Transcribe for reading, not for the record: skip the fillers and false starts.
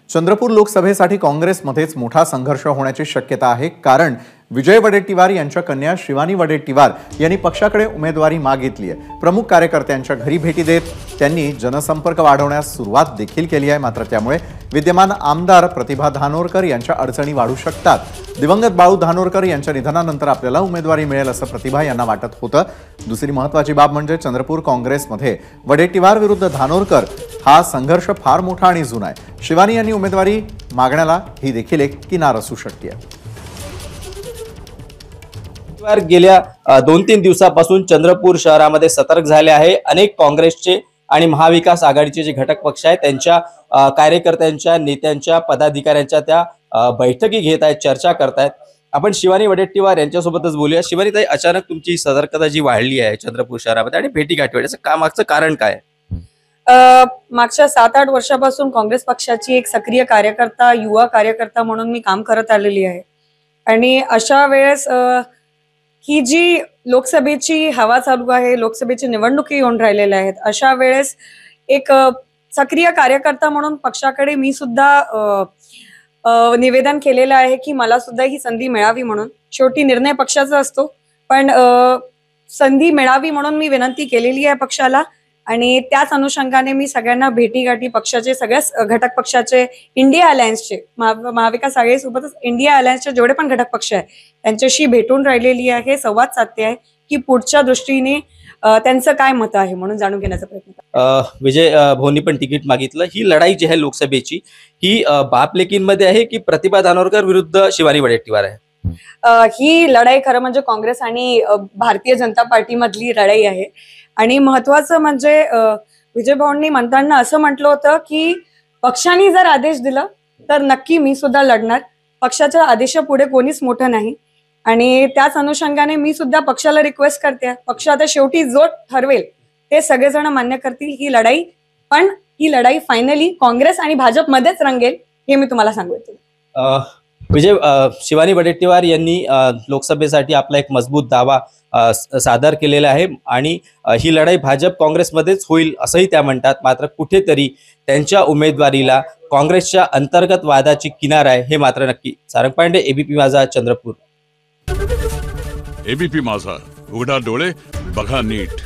चंद्रपूर लोकसभेसाठी काँग्रेसमध्येच मोठा संघर्ष होण्याची शक्यता आहे, कारण विजय वडेट्टीवार यांच्या कन्या शिवानी वडेट्टीवार यांनी पक्षाकडे उमेदवारी मागितली आहे। प्रमुख कार्यकर्त्यांच्या घरी भेटी देत त्यांनी जनसंपर्क वाढवण्यास सुरुवात देखील केली आहे। मात्र त्यामुळे विद्यमान आमदार प्रतिभा धानोरकर यांच्या अडचणी वाढू शकतात। दिवंगत बाळू धानोरकर यांच्या निधनानंतर आपल्याला उमेदवारी मिळेल असं प्रतिभा यांना वाटत होतं। दुसरी महत्त्वाची बाब म्हणजे चंद्रपूर काँग्रेसमध्ये वडेट्टीवार विरुद्ध धानोरकर हा संघर्ष फार मोठा आणि जुना आहे। शिवानी यांनी उमेदवारी मागण्याला ही देखील एक किनार असू शकते। गेल्या 2-3 दिवसापासून चंद्रपूर शहरामध्ये सतर्क झाले आहे। अनेक काँग्रेसचे आणि महाविकास आघाडीचे जे घटक पक्ष आहेत त्यांच्या कार्यकर्त्यांच्या, नेत्यांच्या, पदाधिकाऱ्यांच्या त्या बैठकी घेत आहेत, चर्चा करतायत। आपण शिवानी वडेट्टीवार यांच्यासोबतच बोलूया। शिवानी ताई, अचानक तुमची सतर्कता जी वाढली आहे चंद्रपूर शहरामध्ये आणि भेटी गाठवण्याचं मागचं कारण काय? मागच्या 7-8 वर्षापासून काँग्रेस पक्षाची एक सक्रिय कार्यकर्ता, युवा कार्यकर्ता म्हणून मी काम करत आलेली आहे आणि अशा वेळेस ही जी लोकसभेची हवा चालू आहे, लोकसभेची निवडणुकी येऊन राहिलेल्या आहेत, अशा वेळेस एक सक्रिय कार्यकर्ता म्हणून पक्षाकडे मी सुद्धा निवेदन केलेलं आहे की मला सुद्धा ही संधी मिळावी म्हणून। शेवटी निर्णय पक्षाचा असतो, पण संधी मिळावी म्हणून मी विनंती केलेली आहे पक्षाला आणि त्याच अनुषंगाने मी सगळ्यांना भेटीगाठी पक्षाचे सगळ्याच घटक पक्षाचे, इंडिया अलायन्सचे, महाविकास आघाडीसोबतच इंडिया अलायन्सचे जेवढे पण घटक पक्ष आहेत त्यांच्याशी भेटून राहिलेली आहे, संवाद साधते आहे की पुढच्या दृष्टीने त्यांचं काय मत आहे म्हणून जाणून घेण्याचा प्रयत्न। विजय भाऊंनी पण तिकीट मागितलं। ही लढाई जी आहे लोकसभेची ही बाप लेकींमध्ये आहे की प्रतिभा धानोरकर विरुद्ध शिवानी वडेट्टीवार आहे? ही लढाई खरं म्हणजे काँग्रेस आणि भारतीय जनता पार्टी मधली लढाई आहे आणि महत्वाचं म्हणजे विजय भाऊंनी म्हणताना असं म्हटलं होतं की पक्षाने जर आदेश दिला तर नक्की मी सुद्धा लढणार, पक्षाच्या आदेशापुढे कोणीच मोठं नाही आणि त्याच अनुषंगाने मी सुद्धा पक्षाला रिक्वेस्ट करते, पक्ष आता शेवटी जो ठरवेल ते सगळेजण मान्य करतील ही लढाई, पण ही लढाई फायनली काँग्रेस आणि भाजपमध्येच रंगेल हे मी तुम्हाला सांगू इच्छिते। विजय, शिवानी वडेट्टीवार यांनी लोकसभेसाठी आपला एक मजबूत दावा सादर केलेला आहे आणि ही लढाई भाजप काँग्रेसमध्येच होईल असंही त्या म्हणतात। मात्र कुठेतरी त्यांच्या उमेदवारीला काँग्रेसच्या अंतर्गत वादाची किनार आहे हे मात्र नक्की। सारंग पांडे, एबीपी माझा, चंद्रपूर। एबीपी माझा, उघडा डोळे बघा नीट।